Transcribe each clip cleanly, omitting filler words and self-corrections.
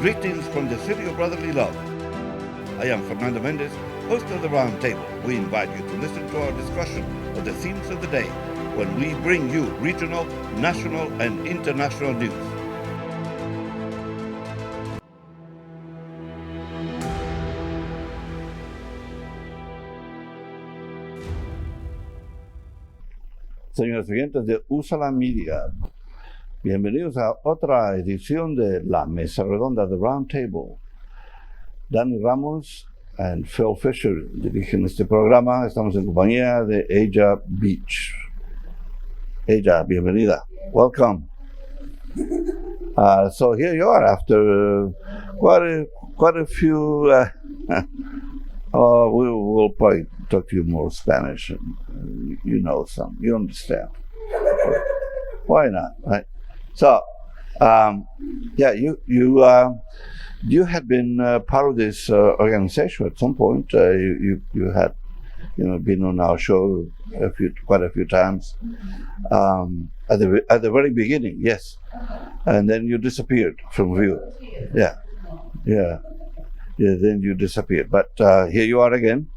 Greetings from the city of brotherly love. I am Fernando Mendez, host of the Roundtable. We invite you to listen to our discussion of the themes of the day when we bring you regional, national, and international news. Señores oyentes de Usala Media, bienvenidos a otra edición de la Mesa Redonda de Roundtable. Dani Ramos y Phil Fisher dirigen este programa. Estamos en compañía de Aja Beech. Aja, bienvenida. Welcome. So here you are after quite a few. We will probably talk to you more Spanish. You know some. You understand. Why not? Right. So, you had been part of this organization at some point. You had, been on our show quite a few times. At the very beginning, yes, and then you disappeared from view. Yeah. Then you disappeared, but here you are again.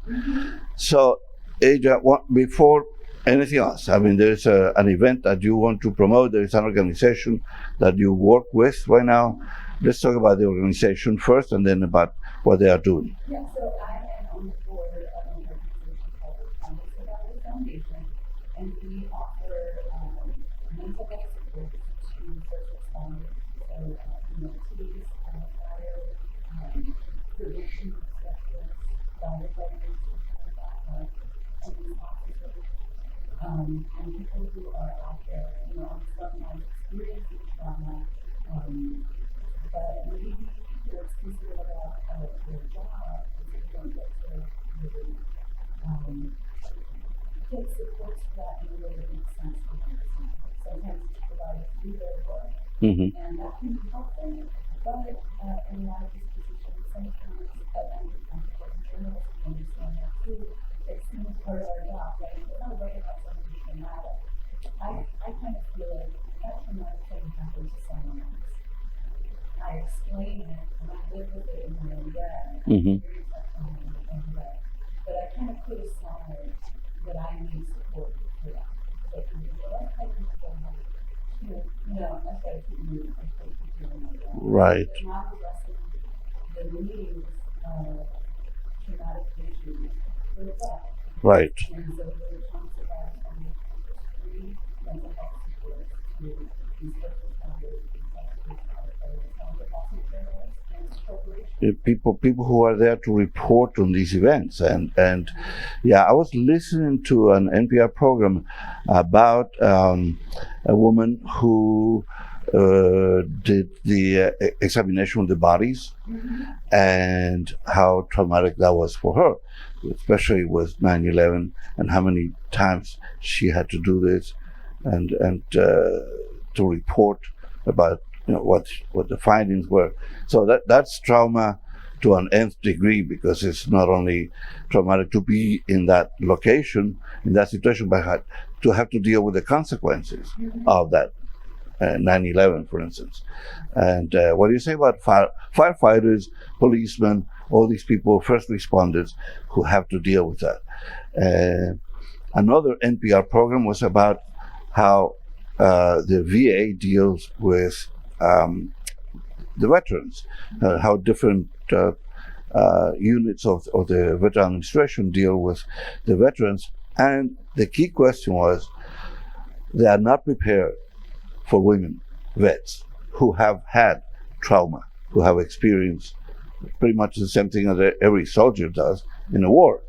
So, Aja, before anything else, I mean, there's an event that you want to promote. There's an organization that you work with right now. Let's talk about the organization first, and then about what they are doing. Yeah, so I am on the board of an organization called the Foundation, and we offer mental health support to first responders. So, EMTs, fire, prevention specialists, firefighters, police officers, and people who are out there, on the front line experiencing trauma. But maybe they're considered about their job, and they don't get to really get support to that in a way that makes sense to them. Sometimes it's provided through their work, and that can be helpful, but in a lot of these positions, sometimes, as journalists, we understand that too, it seems part of our job, right? We're not writing about something traumatic. I kind of feel like that traumatic thing happened to someone else. I explain it and I live with it in my own way. But I kind of put aside that I need support for that. Like, I can that's why I keep moving. I keep doing my job. Right. But not addressing the needs of traumatic issues for the back. Right. And so we're trying to provide free mental health support to these first responders, people who are there to report on these events, and I was listening to an NPR program about a woman who did the examination of the bodies, and how traumatic that was for her, especially with 9/11, and how many times she had to do this, and to report about what the findings were. So that's trauma to an nth degree, because it's not only traumatic to be in that location, in that situation, but to have to deal with the consequences of that 9/11, for instance. And what do you say about firefighters, policemen, all these people, first responders, who have to deal with that? Another NPR program was about how the VA deals with the veterans, how different units of the Veteran Administration deal with the veterans. And the key question was, they are not prepared for women vets who have had trauma, who have experienced pretty much the same thing that every soldier does in a war.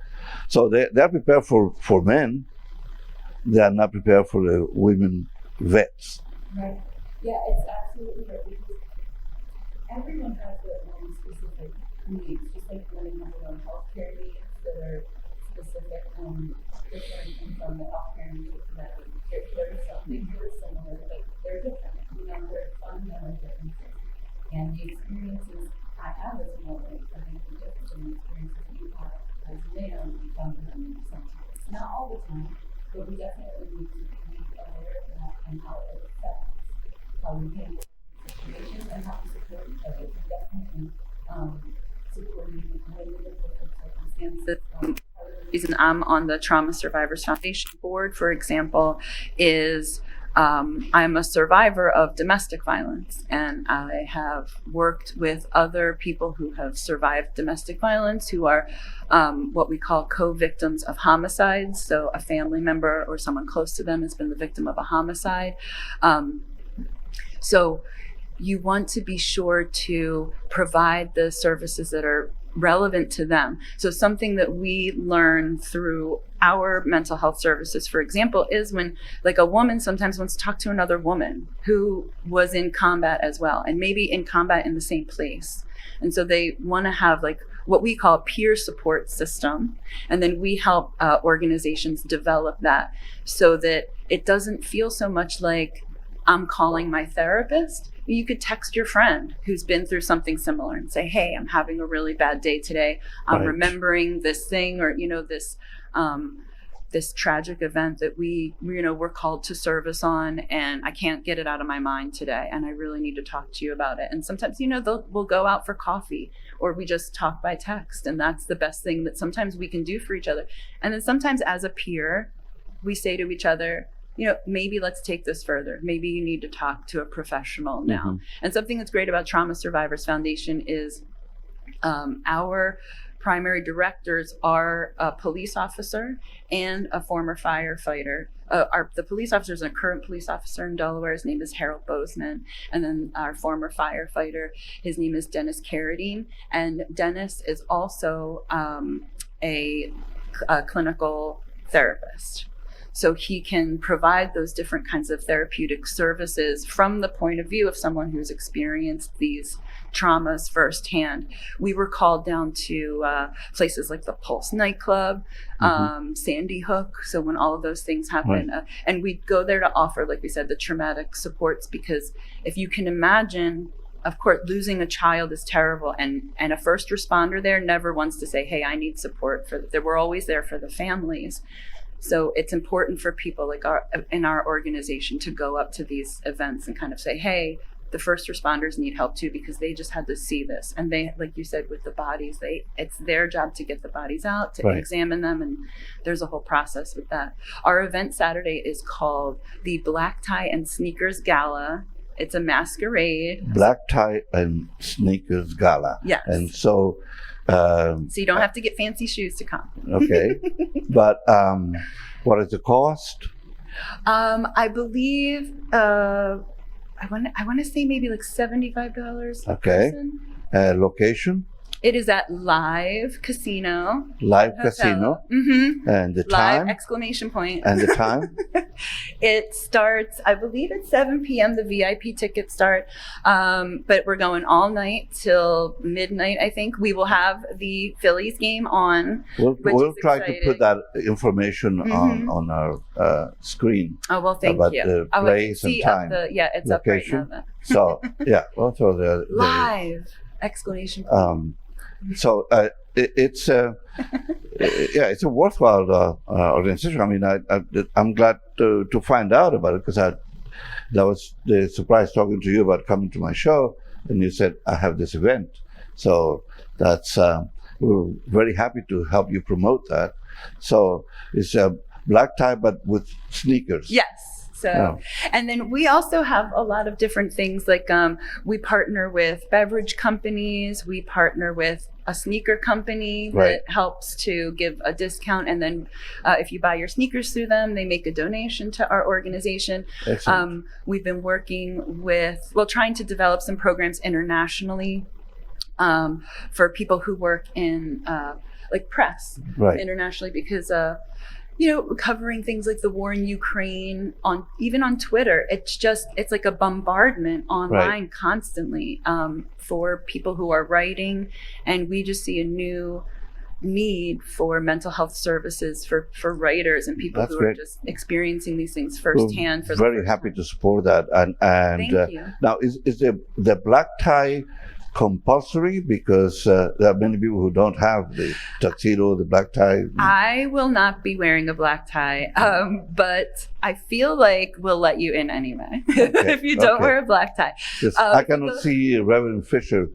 So they're prepared for men, they are not prepared for the women vets. Right. Yeah, it's absolutely right, because everyone has their own specific needs, just like women have their own healthcare needs that are specific, different from the healthcare needs that there's something very similar, but they're different. They're fundamentally different. And the experiences I have as a woman are going to be different than the experiences you have as a man fundamentally sometimes. Not all the time, but we definitely need to be aware of that and how it affects how we handle situations and how we support each other. We definitely and supporting women in different circumstances. Part of the reason I'm on the Trauma Survivors Foundation board, for example, is I'm a survivor of domestic violence, and I have worked with other people who have survived domestic violence who are what we call co-victims of homicides. So a family member or someone close to them has been the victim of a homicide. So you want to be sure to provide the services that are relevant to them. So something that we learn through our mental health services, for example, is when like a woman sometimes wants to talk to another woman who was in combat as well, and maybe in combat in the same place. And so they want to have like what we call a peer support system. And then we help organizations develop that so that it doesn't feel so much like I'm calling my therapist. You could text your friend who's been through something similar and say, hey, I'm having a really bad day today. I'm remembering this thing, or, this tragic event that we're called to service on, and I can't get it out of my mind today. And I really need to talk to you about it. And sometimes, we'll go out for coffee, or we just talk by text. And that's the best thing that sometimes we can do for each other. And then sometimes as a peer, we say to each other, maybe let's take this further. Maybe you need to talk to a professional now. Mm-hmm. And something that's great about Trauma Survivors Foundation is our primary directors are a police officer and a former firefighter. The police officer is a current police officer in Delaware. His name is Harold Bozeman. And then our former firefighter, his name is Dennis Carradine. And Dennis is also a clinical therapist. So he can provide those different kinds of therapeutic services from the point of view of someone who's experienced these traumas firsthand. We were called down to places like the Pulse nightclub, Sandy Hook. So when all of those things happen, and we'd go there to offer, like we said, the traumatic supports, because if you can imagine, of course, losing a child is terrible, and a first responder there never wants to say, hey, I need support. We're always there for the families. So it's important for people like in our organization to go up to these events and kind of say, hey, the first responders need help too, because they just had to see this. And they, like you said, with the bodies, it's their job to get the bodies out, to examine them. And there's a whole process with that. Our event Saturday is called the Black Tie and Sneakers Gala. It's a masquerade. Black Tie and Sneakers Gala. Yes. And so... so you don't have to get fancy shoes to come. Okay. But what is the cost? I believe, I want to say maybe like $75 a person. Location? It is at Live Casino. Live Casino. Mm-hmm. And the time? Live exclamation point. And the time? It starts, I believe it's 7 p.m. The VIP tickets start. But we're going all night till midnight, I think. We will have the Phillies game on. We'll try to put that information on our screen. Oh, well, thank you. The place and time. It's location. Up right now. So, we'll throw the Live exclamation point. So it's it's a worthwhile organization. I mean, I'm glad to find out about it, because that was the surprise talking to you about coming to my show, and you said I have this event. So that's we're very happy to help you promote that. So it's a black tie but with sneakers. Yes. So, and then we also have a lot of different things, like we partner with beverage companies, we partner with a sneaker company that helps to give a discount. And then if you buy your sneakers through them, they make a donation to our organization. We've been working with, trying to develop some programs internationally for people who work in like press internationally, because covering things like the war in Ukraine even on Twitter, it's like a bombardment online constantly for people who are writing, and we just see a new need for mental health services for writers and people who are just experiencing these things firsthand. We're very happy to support that. And thank you. Now is the black tie compulsory? Because there are many people who don't have the tuxedo, the black tie. I will not be wearing a black tie, but I feel like we'll let you in anyway if you don't wear a black tie. I cannot see Reverend Fisher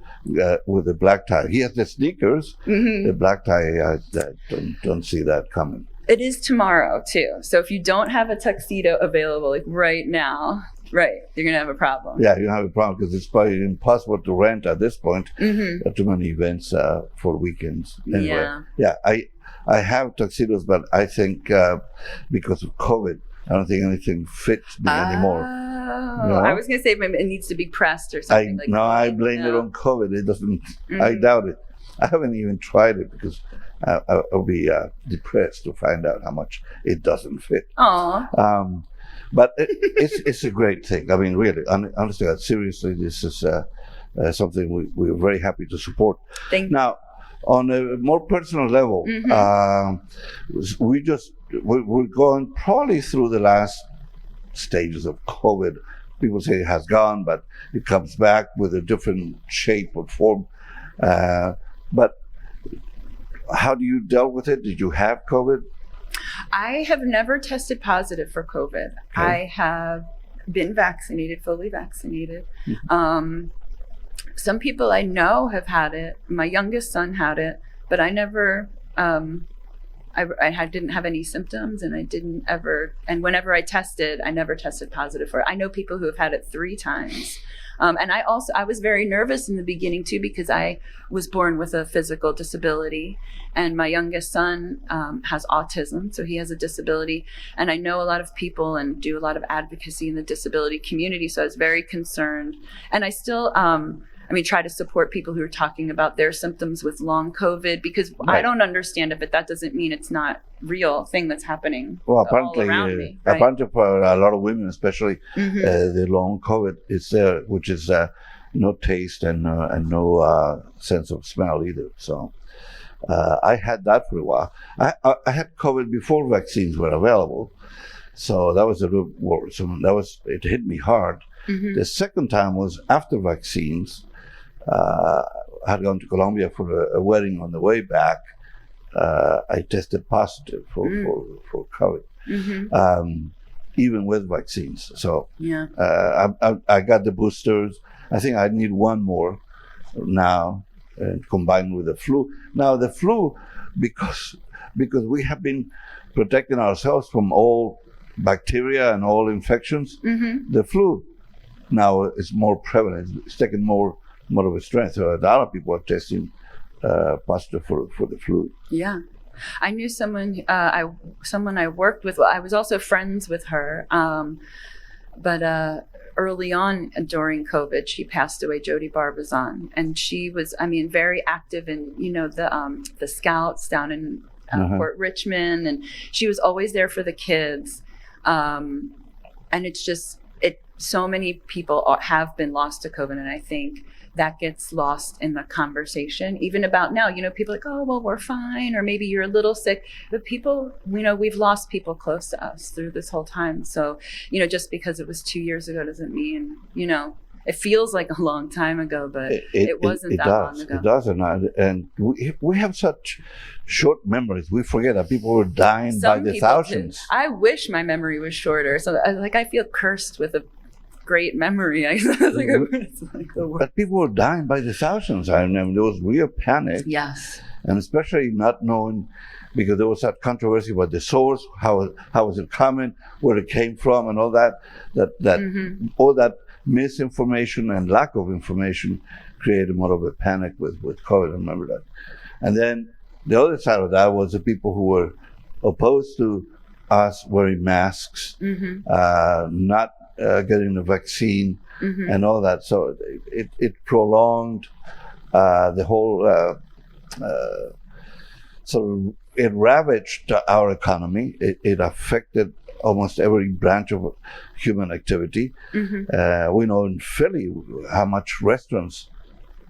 with a black tie. He has the sneakers. The black tie, I don't see that coming. It is tomorrow too. So if you don't have a tuxedo available like right now, right, you're gonna have a problem. Yeah, you have a problem because it's probably impossible to rent at this point. Too many events for weekends. Anyway, yeah, I have tuxedos, but I think because of COVID, I don't think anything fits me anymore. I was gonna say maybe it needs to be pressed or something like that. No, I blame it on COVID. It doesn't. I doubt it. I haven't even tried it because I'll be depressed to find out how much it doesn't fit. Aww. But it's a great thing. I mean, really, honestly, seriously, this is something we're very happy to support. Now, on a more personal level, we're going probably through the last stages of COVID. People say it has gone, but it comes back with a different shape or form. But how do you deal with it? Did you have COVID? I have never tested positive for COVID. I have been vaccinated, fully vaccinated. Some people I know have had it. My youngest son had it, but I never, I didn't have any symptoms, and I didn't ever, and whenever I tested, I never tested positive for it. I know people who have had it 3 times. And I was very nervous in the beginning too, because I was born with a physical disability, and my youngest son has autism, so he has a disability. And I know a lot of people and do a lot of advocacy in the disability community, so I was very concerned. And I still, try to support people who are talking about their symptoms with long COVID, because I don't understand it, but that doesn't mean it's not real thing that's happening all around me. Right? Apparently for a lot of women, especially, the long COVID is there, which is no taste and no sense of smell either. So I had that for a while. I had COVID before vaccines were available, so that was a little worrisome. It hit me hard. The second time was after vaccines. I had gone to Colombia for a wedding. On the way back, I tested positive for COVID, even with vaccines. So I got the boosters. I think I need one more now, combined with the flu. Now the flu, because we have been protecting ourselves from all bacteria and all infections, the flu now is more prevalent. It's taken more of a strength. So a lot of people are testing positive for the flu. Yeah. I knew someone I worked with. Well, I was also friends with her. But early on during COVID, she passed away, Jody Barbizon. And she was, very active in, the Scouts down in Port Richmond. And she was always there for the kids. And it's just, so many people have been lost to COVID. And I think that gets lost in the conversation, even about now, people are like, oh, well, we're fine, or maybe you're a little sick, but people, we've lost people close to us through this whole time. So, just because it was 2 years ago doesn't mean, it feels like a long time ago, but it wasn't that long ago. It does, and we have such short memories. We forget that people were dying by the thousands. I wish my memery was shorter. So I feel cursed with a great memory. It's like the worst. But people were dying by the thousands. I remember there was real panic. Yes. And especially not knowing, because there was that controversy about the source, how was it coming, where it came from, and all that all that misinformation and lack of information created more of a panic with COVID. I remember that. And then the other side of that was the people who were opposed to us wearing masks, not getting the vaccine, and all that. So it prolonged the whole. So it ravaged our economy. It affected almost every branch of human activity. We know in Philly how much restaurants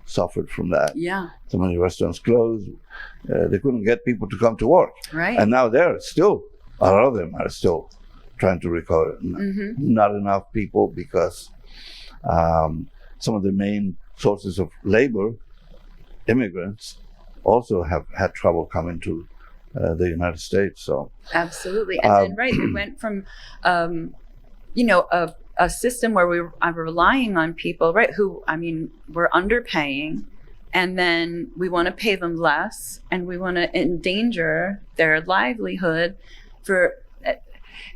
suffered from that. Yeah. So many restaurants closed. They couldn't get people to come to work. Right. And now a lot of them are still trying to recover. Not enough people, because some of the main sources of labor, immigrants, also have had trouble coming to the United States. So absolutely, and then we went from a system where we were relying on people, right, who, I mean, we're underpaying, and then we want to pay them less, and we want to endanger their livelihood for.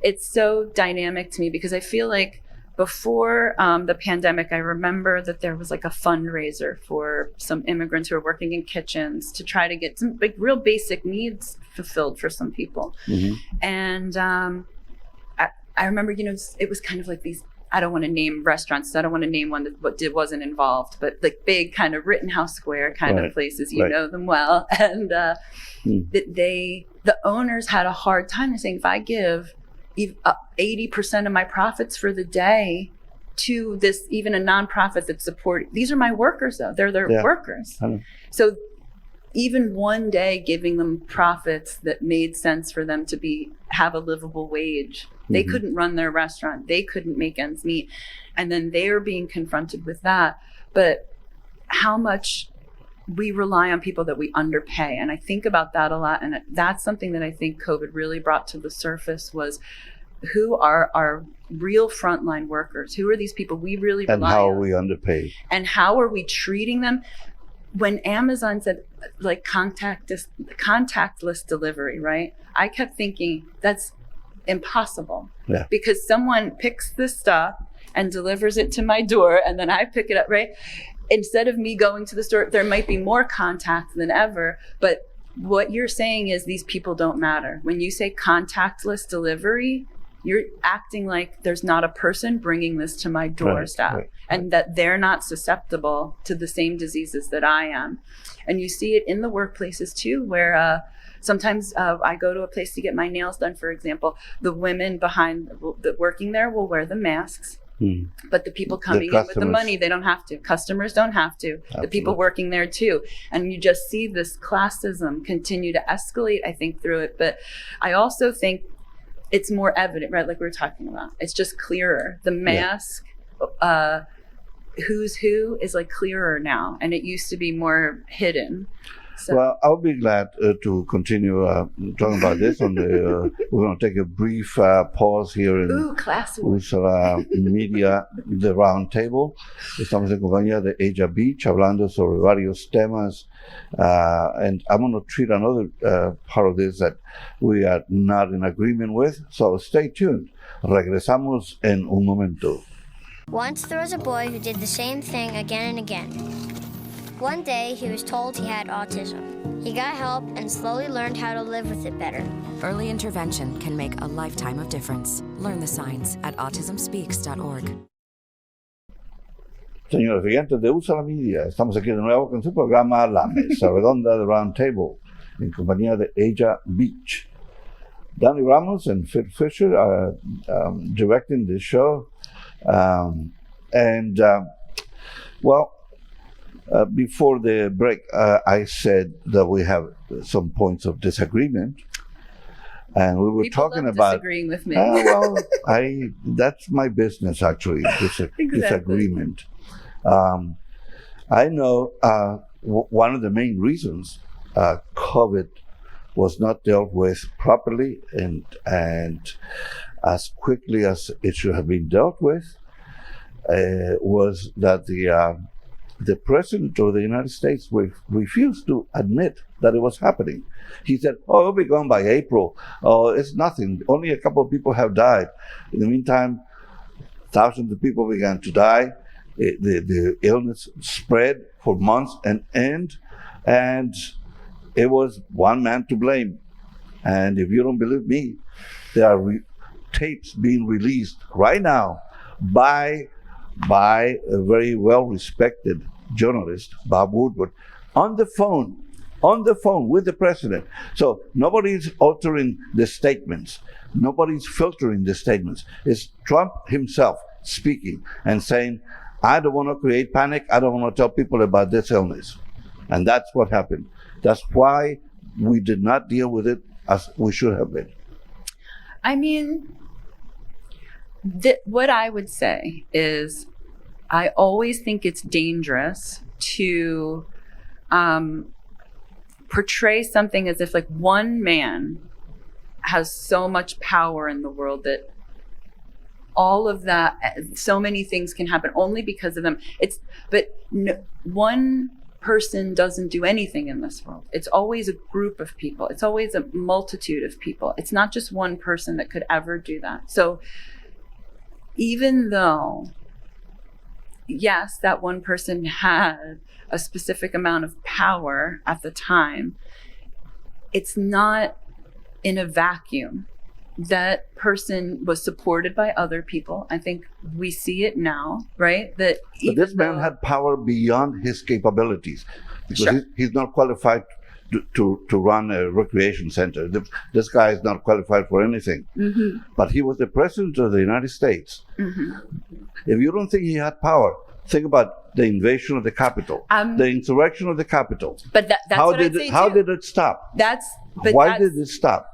It's so dynamic to me because I feel like before the pandemic, I remember that there was like a fundraiser for some immigrants who are working in kitchens to try to get some like real basic needs fulfilled for some people. Mm-hmm. And I remember, it was kind of like these, I don't want to name restaurants, so I don't want to name one that wasn't involved, but like big kind of Rittenhouse Square kind of places, you know them well. And the owners had a hard time saying, if I give 80% of my profits for the day to this, even a nonprofit that support, these are my workers though, they're their workers. So even one day giving them profits that made sense for them to have a livable wage, they couldn't run their restaurant, they couldn't make ends meet, and then they're being confronted with that. But how much we rely on people that we underpay. And I think about that a lot. And that's something that I think COVID really brought to the surface was who are our real frontline workers? Who are these people we really rely on? And how are we underpaid? And how are we treating them? When Amazon said like contactless delivery, right? I kept thinking that's impossible because someone picks this stuff and delivers it to my door and then I pick it up, right? Instead of me going to the store, there might be more contact than ever, but what you're saying is these people don't matter. When you say contactless delivery, you're acting like there's not a person bringing this to my doorstep and that they're not susceptible to the same diseases that I am. And you see it in the workplaces too, where sometimes I go to a place to get my nails done, for example, the women working there will wear the masks. But the people coming in with the money, they don't have to. Customers don't have to. Absolutely. The people working there too. And you just see this classism continue to escalate, I think, through it. But I also think it's more evident, right? Like we were talking about. It's just clearer. The mask, who's who is like clearer now. And it used to be more hidden. So. Well, I'll be glad to continue talking about this. We're going to take a brief pause here in Usala Media, the Roundtable. Estamos en compañía de Aja Beech, hablando sobre varios temas. And I'm going to treat another part of this that we are not in agreement with. So stay tuned. Regresamos en un momento. Once there was a boy who did the same thing again and again. One day, he was told he had autism. He got help and slowly learned how to live with it better. Early intervention can make a lifetime of difference. Learn the signs at autismspeaks.org. Señores oyentes de Usala Media, estamos aquí de nuevo con su programa La Mesa Redonda de Roundtable, en compañía de Aja Beech. Danny Ramos and Phil Fisher are directing this show. Before the break, I said that we have some points of disagreement, and we were People talking love about disagreeing with me. That's my business actually. Disagreement. I know one of the main reasons COVID was not dealt with properly and as quickly as it should have been dealt with was that the President of the United States refused to admit that it was happening. He said, it'll be gone by April. Oh, it's nothing. Only a couple of people have died. In the meantime, thousands of people began to die. The illness spread for months and it was one man to blame. And if you don't believe me, there are tapes being released right now by a very well-respected journalist, Bob Woodward, on the phone with the president. So nobody's altering the statements. Nobody's filtering the statements. It's Trump himself speaking and saying, I don't want to create panic. I don't want to tell people about this illness. And that's what happened. That's why we did not deal with it as we should have been. I mean, what I would say is I always think it's dangerous to portray something as if like one man has so much power in the world that all of that, so many things can happen only because of them. One person doesn't do anything in this world. It's always a group of people. It's always a multitude of people. It's not just one person that could ever do that. So even though, yes, that one person had a specific amount of power at the time, it's not in a vacuum. That person was supported by other people. I think we see it now, right? That But this man had power beyond his capabilities, because Sure. he's not qualified to run a recreation center. This guy is not qualified for anything. Mm-hmm. But he was the president of the United States. Mm-hmm. If you don't think he had power, think about the invasion of the Capitol, the insurrection of the Capitol. But that's How what I'd say how too. did it stop? But Why did it stop?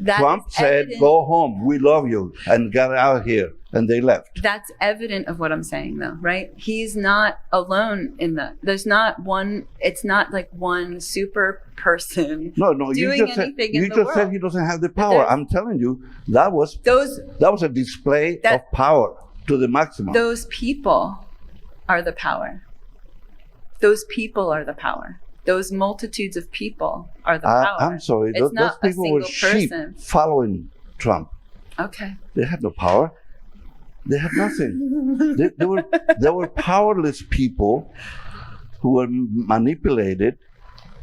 that Trump is said, evident- "Go home, we love you," and got out here, and they left. That's evident of what I'm saying, though, right? He's not alone in that. There's not one. It's not like one super person. No, you doing just said anything in you the just said world. he doesn't have the power. there's- I'm telling you, that was a display That- of power to the maximum. Those people are the power. Those people are the power. Those multitudes of people are the power. I'm sorry, It's those not a people were single sheep person. following Trump. Okay. They had no power. They had nothing. they were powerless people who were manipulated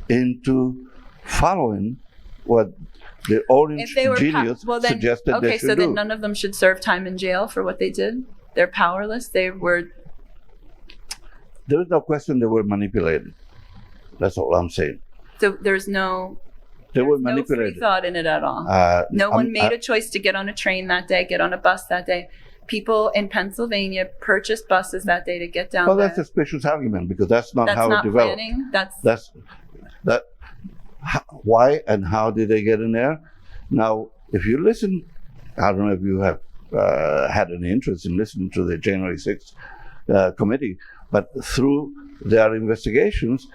into following what the orange If they were genius suggested they okay, should so do. then none of them should serve time in jail for what they did. They're powerless. They were. There is no question they were manipulated. That's all I'm saying. So there's no. They were No free manipulated. thought in it at all. No one made a choice to get on a train that day, get on a bus that day. People in Pennsylvania purchased buses that day to get down Well, there. that's a specious argument, because that's not That's how not it developed. planning. Why and how did they get in there? Now, if you listen, I don't know if you have had an interest in listening to the January 6th committee, but through their investigations,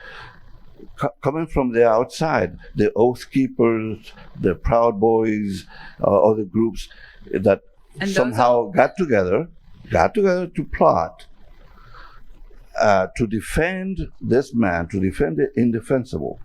coming from the outside, the Oath Keepers, the Proud Boys, other groups that And those somehow got together to plot to defend this man, to defend the indefensible,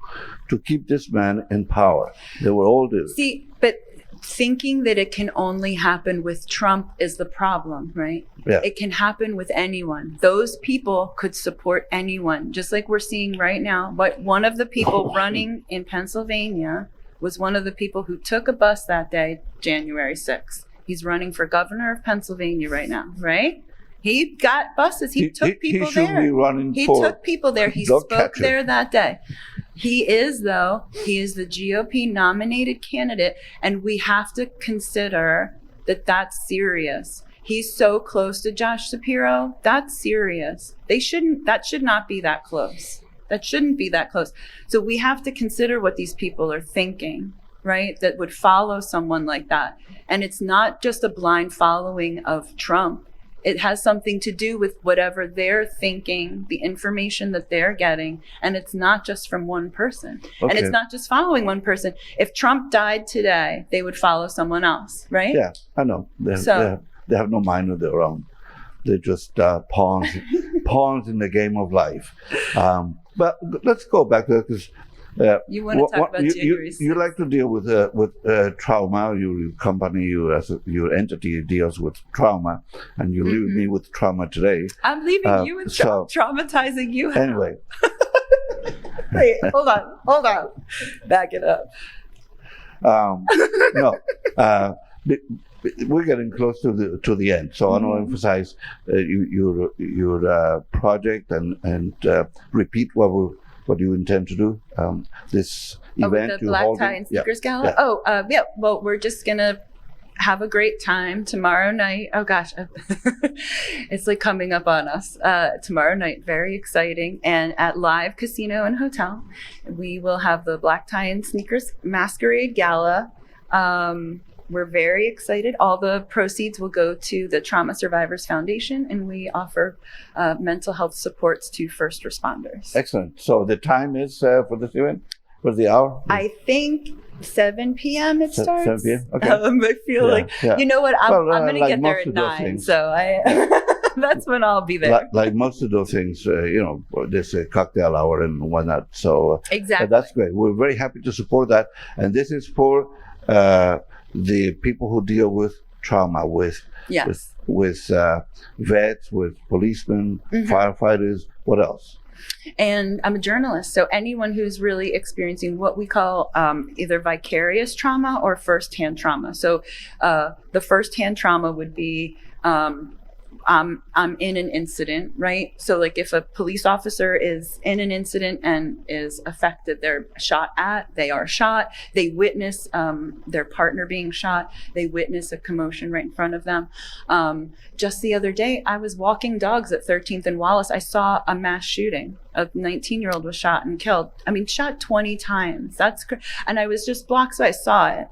to keep this man in power. They were all this. See, but thinking that it can only happen with Trump is the problem, right? Yeah. It can happen with anyone. Those people could support anyone, just like we're seeing right now. But one of the people running in Pennsylvania was one of the people who took a bus that day, January 6th. He's running for governor of Pennsylvania right now, right? He got buses. He took people should there. be running He for took people there. He dog spoke catcher. there that day. He is the GOP nominated candidate, and we have to consider that that's serious. He's so close to Josh Shapiro. That's serious. That should not be that close. That shouldn't be that close. So we have to consider what these people are thinking, right? That would follow someone like that. And it's not just a blind following of Trump. It has something to do with whatever they're thinking, the information that they're getting. And it's not just from one person. And Okay. it's not just following one person. If Trump died today, they would follow someone else, right? Yeah, I know. They have no mind of their own. They're just pawns in the game of life. But let's go back to it, because You want to talk about January 6th. you like to deal with trauma. Your company, your entity deals with trauma, and you leave me with trauma today. I'm leaving you and traumatizing you. Anyway, Wait, hold on. Back it up. no, we're getting close to the end. So I want to emphasize your project and repeat what you intend to do. This event with the you're Black holding. Tie and Sneakers Gala? yeah. Oh, yeah. Well, we're just going to have a great time tomorrow night. Oh, gosh. It's like coming up on us. Tomorrow night, very exciting. And at Live Casino and Hotel, we will have the Black Tie and Sneakers Masquerade Gala. we're very excited. All the proceeds will go to the Trauma Survivors Foundation, and we offer mental health supports to first responders. Excellent. So the time is for this event, for the hour? I think 7 p.m. it starts. 7 p.m. Okay. I feel like, you know what, I'm going to like get there most at of those 9, things. so that's when I'll be there. Like most of those things, there's a cocktail hour and whatnot. So Exactly. that's great. We're very happy to support that. And this is for the people who deal with trauma, with Yes. with vets, with policemen, firefighters. What else? And I'm a journalist, so anyone who's really experiencing what we call either vicarious trauma or firsthand trauma. So the firsthand trauma would be I'm in an incident, right? So like if a police officer is in an incident and is affected, they're shot at, they are shot, they witness their partner being shot, they witness a commotion right in front of them. Just the other day, I was walking dogs at 13th and Wallace. I saw a mass shooting. A 19-year-old was shot and killed. I mean, shot 20 times. And I was just blocks away. I saw it.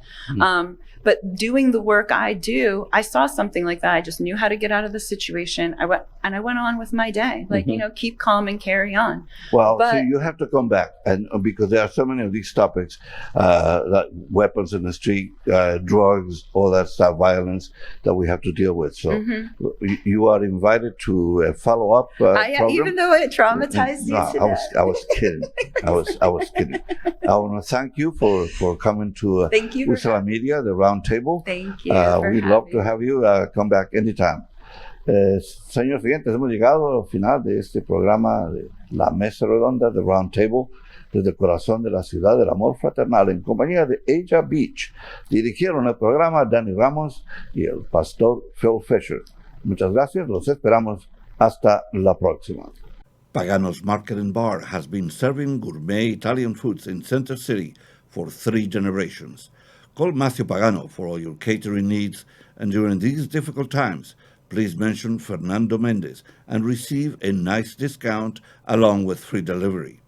But doing the work I do, I saw something like that. I just knew how to get out of the situation. I went on with my day. Like, keep calm and carry on. Well, so you have to come back, and because there are so many of these topics, like weapons in the street, drugs, all that stuff, violence that we have to deal with. So you are invited to a follow-up program. Even though it traumatized you today. I was kidding. I was kidding. I want to thank you for coming to Thank you for Usala Media, the Roundtable. Thank you. We'd love to have you come back anytime. Señores oyentes, hemos llegado al final de este programa de la Mesa Redonda, de Roundtable, desde el corazón de la ciudad del amor fraternal, en compañía de Aja Beech. Dirigieron el programa Danny Ramos y el pastor Phil Fisher. Muchas gracias, los esperamos hasta la próxima. Pagano's Market and Bar has been serving gourmet Italian foods in Center City for 3 generations. Call Matthew Pagano for all your catering needs, and during these difficult times, please mention Fernando Mendez and receive a nice discount along with free delivery.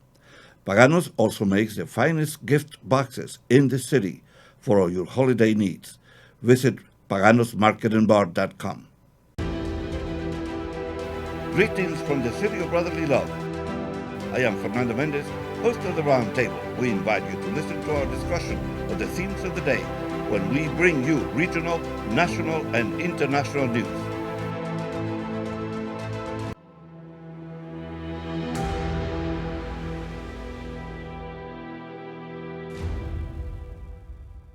Pagano's also makes the finest gift boxes in the city for all your holiday needs. Visit paganosmarketandbar.com. Greetings from the city of brotherly love. I am Fernando Mendez, host of the Roundtable. We invite you to listen to our discussion of the themes of the day when we bring you regional, national, and international news.